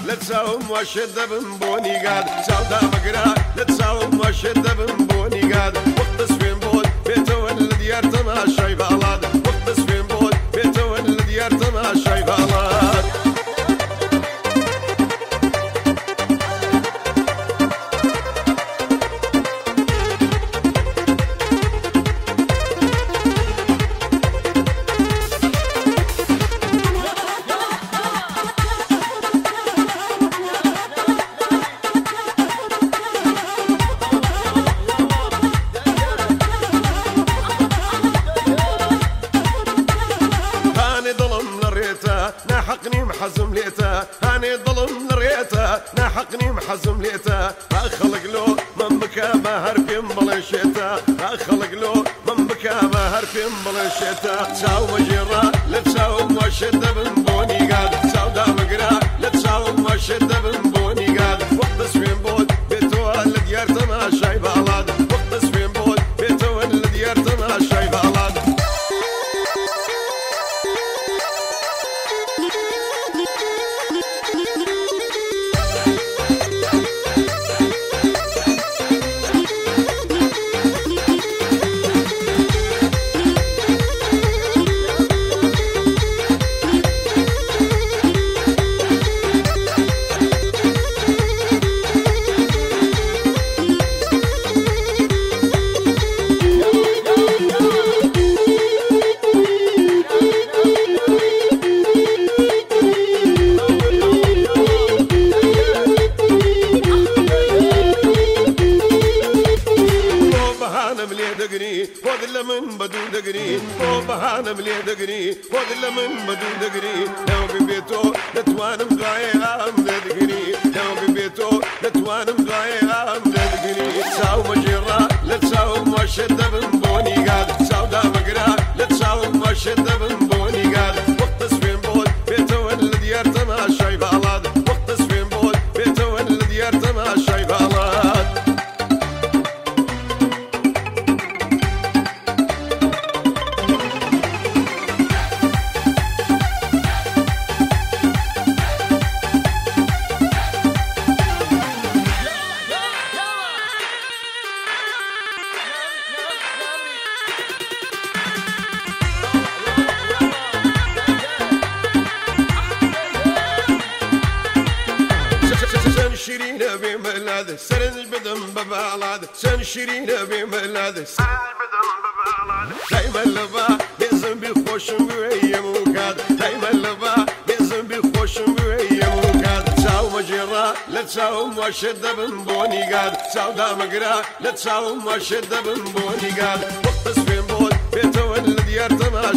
لا تساوم وشد بنبوني قاد سودا مقرا لا تساوم وشد بنبوني قاد وقت سفين بود بيته ولد يرتمى الشاي فالاد وقت سفين بود بيته ولد يرتمى الشاي فالاد ناحقني محزم ليتا هاني ظلم لريتا ناحقني محزم ليتا اخلق له من بكى ما هرفي مبلشيتا اخلق له من بكى ما هرفي مبلشيتا تساو مجرى لا تساو وشد بنبوني قاد سودا مقرا لا تساو وشد بنبوني قاد وقت سفين بود بيتو ولد يرتمى الشاي بالاد وقت سفين بود بيتو ولد يرتمى الشاي بالاد من بدو دقري او بهانا ملي دقري خذ من بدو دقري لو ببيتو نتوانم غايه ام دقري لو ببيتو نتوانم غايه ام دقري تساو مجرى لا تساو وشد بنبوني قاد سودا مقرا لا تساو وشد بنبوني قاد وقت سفين بود بيتو ولد يرتمى الشاي بالاد وقت سفين بود بيتو ولد يرتمى الشاي بالاد شيرين بملاذ سرنج بدم ببالاد سن شيرين بملاذ سرنج بدم ببالاد دايما لبا لازم بخوش ويا موكاد دايما لبا لازم بخوش ويا موكاد تساو مجرى لا تساو وشد بنبوني قاد سودا مقرا لا تساو وشد بنبوني قاد وقت سفين بود بيته ولد يرتمى